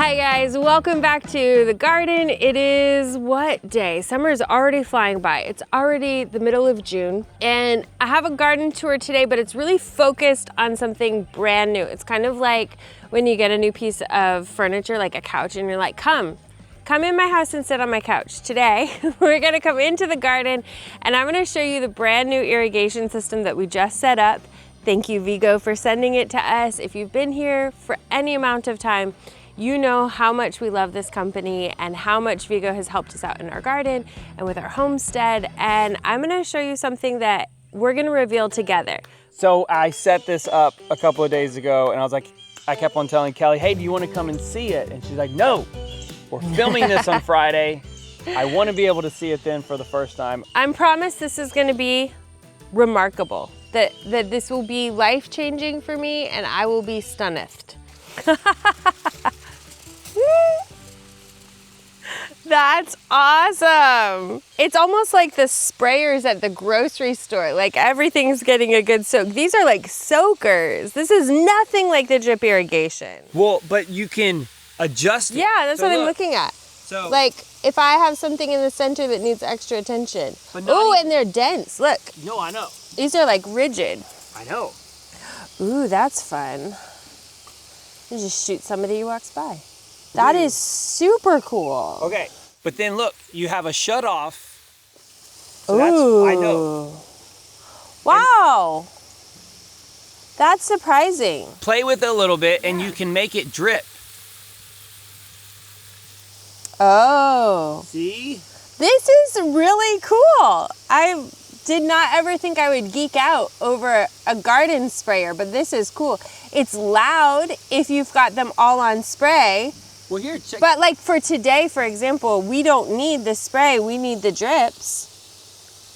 Hi guys, welcome back to the garden. It is what day? Summer's already flying by. It's already the middle of June and I have a garden tour today, but it's really focused on something brand new. It's kind of like when you get a new piece of furniture, like a couch, and you're like, come in my house and sit on my couch. Today, we're gonna come into the garden and I'm gonna show you the brand new irrigation system that we just set up. Thank you, Vego, for sending it to us. If you've been here for any amount of time, you know how much we love this company and how much Vego has helped us out in our garden and with our homestead. And I'm gonna show you something that we're gonna reveal together. So I set this up a couple of days ago and I kept on telling Kelly, hey, do you wanna come and see it? And she's like, no, we're filming this on Friday. I wanna be able to see it then for the first time. I'm promised this is gonna be remarkable, that this will be life-changing for me and I will be stunned. That's awesome. It's almost like the sprayers at the grocery store. Like everything's getting a good soak. These are like soakers. This is nothing like the drip irrigation. Well, but you can adjust it. Yeah, that's what I'm looking at. So, like if I have something in the center that needs extra attention. Oh, and they're dense, look. No, I know. These are like rigid. I know. Ooh, that's fun. You just shoot somebody who walks by. That is super cool. Okay, but then look, you have a shut off. So Ooh. I know. Wow. That's surprising. Play with it a little bit and you can make it drip. Oh. See? This is really cool. I did not ever think I would geek out over a garden sprayer, but this is cool. It's loud if you've got them all on spray. Well, here, check. But like for today, for example, we don't need the spray, we need the drips.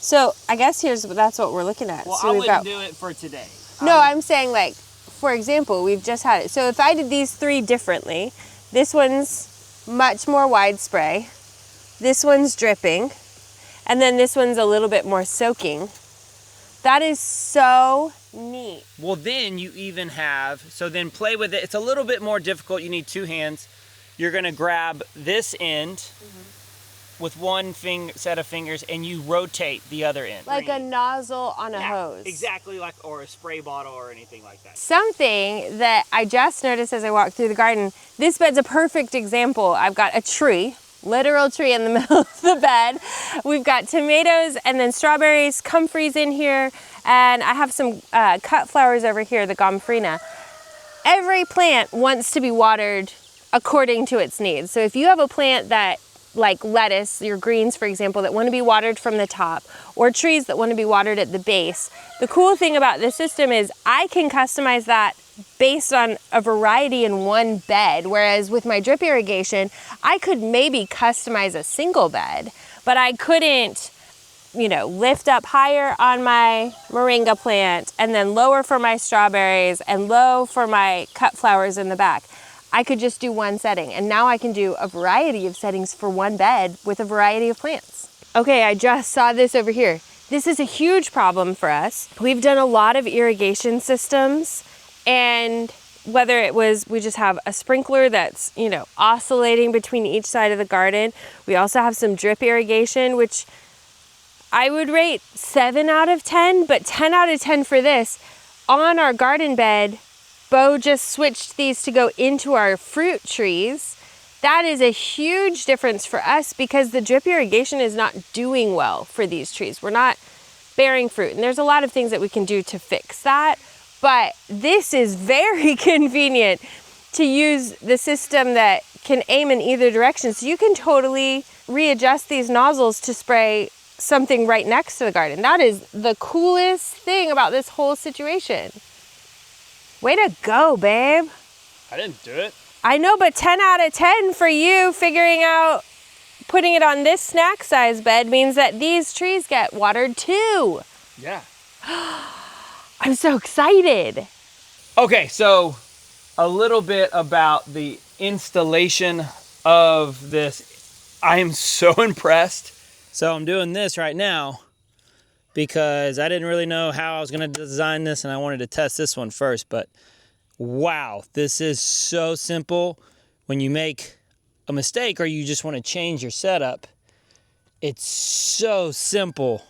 So I guess that's what we're looking at. Well, so I wouldn't do it for today. No, I'm saying like, for example, we've just had it. So if I did these three differently, this one's much more wide spray, this one's dripping, and then this one's a little bit more soaking. That is so neat. Well, then you even have, so then play with it. It's a little bit more difficult. You need two hands. You're gonna grab this end with one set of fingers and you rotate the other end. Like a nozzle on a hose. Exactly, like, or a spray bottle or anything like that. Something that I just noticed as I walked through the garden, this bed's a perfect example. I've got a tree, literal tree in the middle of the bed. We've got tomatoes and then strawberries, comfreys in here, and I have some cut flowers over here, the gomphrena. Every plant wants to be watered according to its needs. So if you have a plant that, like lettuce, your greens for example, that want to be watered from the top, or trees that want to be watered at the base, the cool thing about this system is I can customize that based on a variety in one bed, whereas with my drip irrigation, I could maybe customize a single bed, but I couldn't, you know, lift up higher on my moringa plant and then lower for my strawberries and low for my cut flowers in the back. I could just do one setting, and now I can do a variety of settings for one bed with a variety of plants. Okay, I just saw this over here. This is a huge problem for us. We've done a lot of irrigation systems, and whether it was we just have a sprinkler that's, you know, oscillating between each side of the garden. We also have some drip irrigation, which I would rate 7 out of 10, but 10 out of 10 for this. On our garden bed, Bo just switched these to go into our fruit trees. That is a huge difference for us because the drip irrigation is not doing well for these trees. We're not bearing fruit, and there's a lot of things that we can do to fix that, but this is very convenient to use the system that can aim in either direction. So you can totally readjust these nozzles to spray something right next to the garden. That is the coolest thing about this whole situation. Way to go, babe. I didn't do it. I know, but 10 out of 10 for you figuring out putting it on this snack size bed means that these trees get watered too. Yeah. I'm so excited. Okay, so a little bit about the installation of this. I am so impressed. So I'm doing this right now because I didn't really know how I was gonna design this and I wanted to test this one first, but wow, this is so simple. when you make a mistake or you just want to change your setup, it's so simple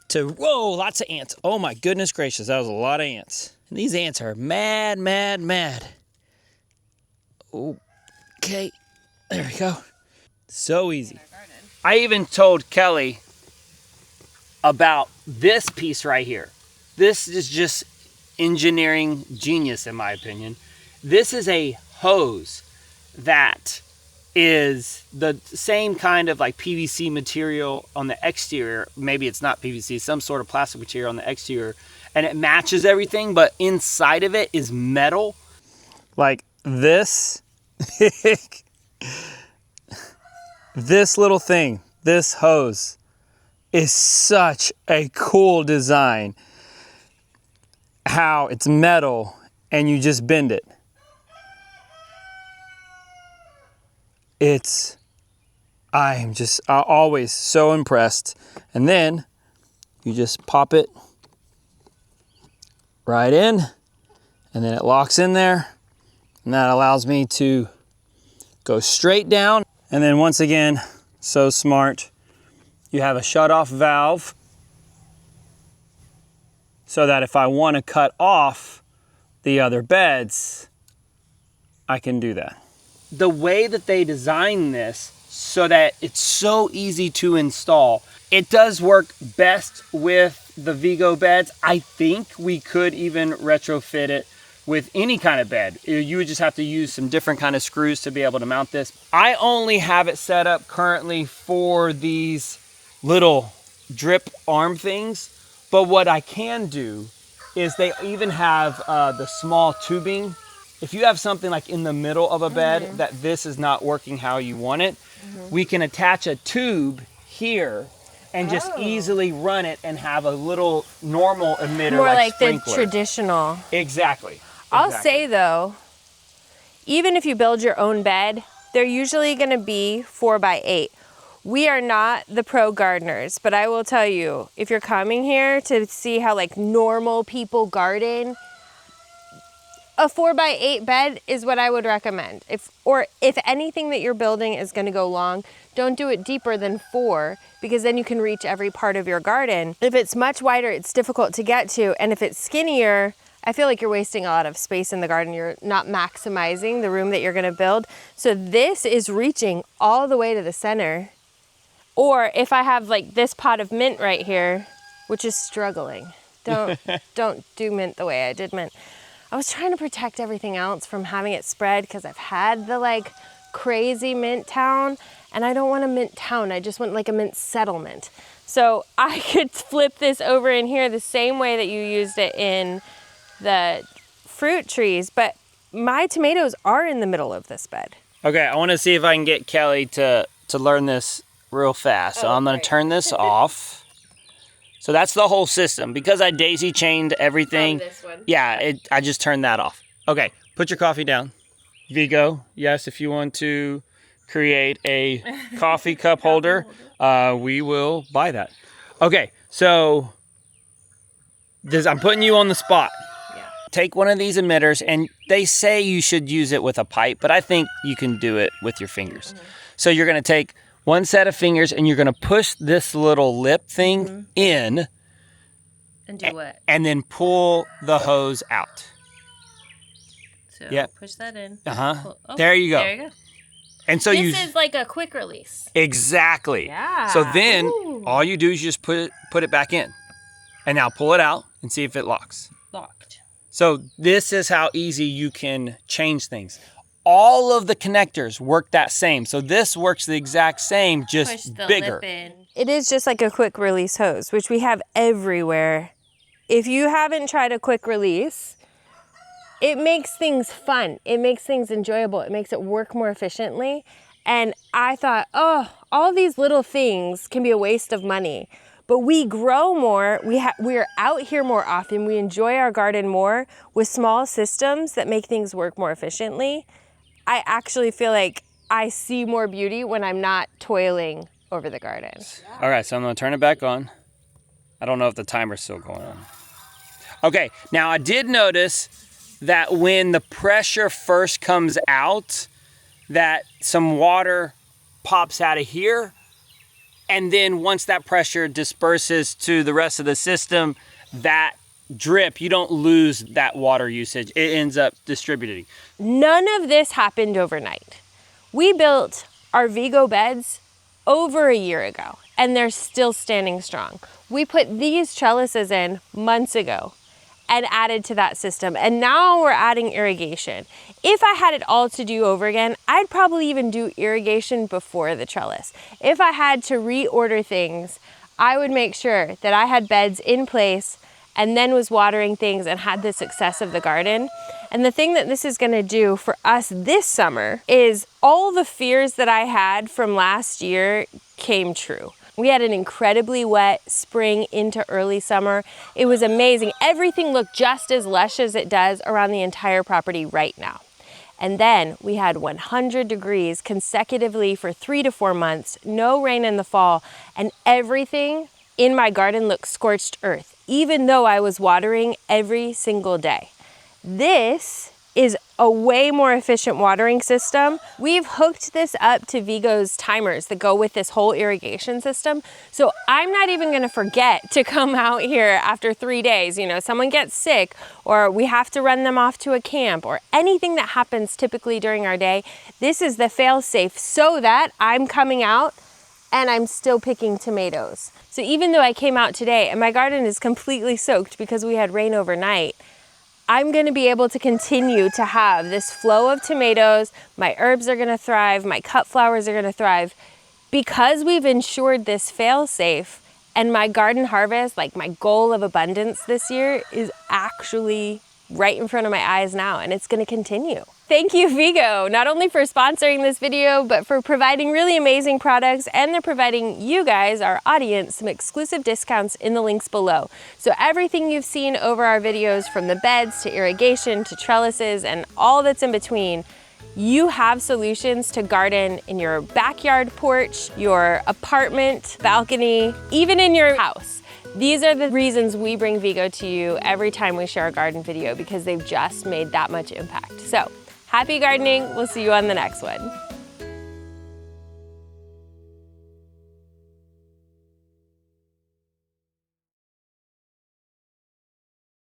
to, whoa, lots of ants. Oh my goodness gracious, that was a lot of ants. And these ants are mad, mad, mad. Okay, there we go. So easy. I even told Kelly about this piece right here. This is just engineering genius in my opinion. This is a hose that is the same kind of like PVC material on the exterior. Maybe it's not PVC, some sort of plastic material on the exterior, and it matches everything, but inside of it is metal. Like this, this little thing, this hose is such a cool design. How it's metal and you just bend it. I'm always so impressed. And then you just pop it right in, and then it locks in there, and that allows me to go straight down. And then once again, so smart, you have a shut-off valve so that if I want to cut off the other beds, I can do that. The way that they design this so that it's so easy to install, it does work best with the Vego beds. I think we could even retrofit it with any kind of bed. You would just have to use some different kind of screws to be able to mount this. I only have it set up currently for these little drip arm things, but what I can do is they even have the small tubing. If you have something like in the middle of a bed that this is not working how you want it, we can attach a tube here and just easily run it and have a little normal emitter. More like the sprinkler. traditional. Exactly. I'll say though, even if you build your own bed, they're usually gonna be 4x8. We are not the pro gardeners, but I will tell you, if you're coming here to see how like normal people garden, a 4x8 bed is what I would recommend. If anything that you're building is gonna go long, don't do it deeper than 4, because then you can reach every part of your garden. If it's much wider, it's difficult to get to, and if it's skinnier, I feel like you're wasting a lot of space in the garden. You're not maximizing the room that you're gonna build. So this is reaching all the way to the center. Or if I have like this pot of mint right here, which is struggling. Don't do mint the way I did mint. I was trying to protect everything else from having it spread because I've had the like crazy mint town, and I don't want a mint town. I just want like a mint settlement. So I could flip this over in here the same way that you used it in the fruit trees, but my tomatoes are in the middle of this bed. Okay, I want to see if I can get Kelly to learn this real fast. So I'm going to turn this off. So that's the whole system. Because I daisy chained everything. Oh, this one. Yeah, I just turned that off. Okay, put your coffee down. Vego, yes, if you want to create a coffee cup holder, we will buy that. Okay, so I'm putting you on the spot. Yeah. Take one of these emitters, and they say you should use it with a pipe, but I think you can do it with your fingers. So you're going to take one set of fingers, and you're going to push this little lip thing in. And do what? And then pull the hose out. So push that in. Oh, there you go. There you go. And so this is like a quick release. Exactly. Yeah. So then all you do is just put it back in. And now pull it out and see if it locks. Locked. So this is how easy you can change things. All of the connectors work that same. So this works the exact same, just push the bigger. Lip in. It is just like a quick release hose, which we have everywhere. If you haven't tried a quick release, it makes things fun. It makes things enjoyable. It makes it work more efficiently. And I thought, oh, all these little things can be a waste of money. But we grow more, we're out here more often, we enjoy our garden more with small systems that make things work more efficiently. I actually feel like I see more beauty when I'm not toiling over the garden. All right, so I'm gonna turn it back on. I don't know if the timer's still going on. Okay, now I did notice that when the pressure first comes out, that some water pops out of here, and then once that pressure disperses to the rest of the system, that drip, you don't lose that water usage. It ends up distributing. None of this happened overnight. We built our Vego beds over a year ago, and they're still standing strong. We put these trellises in months ago and added to that system, and now we're adding irrigation. If I had it all to do over again, I'd probably even do irrigation before the trellis. If I had to reorder things, I would make sure that I had beds in place and then was watering things and had the success of the garden. And the thing that this is gonna do for us this summer is all the fears that I had from last year came true. We had an incredibly wet spring into early summer. It was amazing. Everything looked just as lush as it does around the entire property right now. And then we had 100 degrees consecutively for 3 to 4 months, no rain in the fall, and everything in my garden looked scorched earth, even though I was watering every single day. This is a way more efficient watering system. We've hooked this up to Vego's timers that go with this whole irrigation system. So I'm not even gonna forget to come out here after 3 days. You know, someone gets sick or we have to run them off to a camp or anything that happens typically during our day. This is the fail-safe so that I'm coming out and I'm still picking tomatoes. So even though I came out today and my garden is completely soaked because we had rain overnight, I'm gonna be able to continue to have this flow of tomatoes. My herbs are gonna thrive, my cut flowers are gonna thrive because we've ensured this fail-safe, and my garden harvest, like my goal of abundance this year, is actually right in front of my eyes now, and it's gonna continue. Thank you, Vego, not only for sponsoring this video, but for providing really amazing products, and they're providing you guys, our audience, some exclusive discounts in the links below. So everything you've seen over our videos, from the beds to irrigation to trellises and all that's in between, you have solutions to garden in your backyard porch, your apartment, balcony, even in your house. These are the reasons we bring Vego to you every time we share a garden video, because they've just made that much impact. So happy gardening. We'll see you on the next one.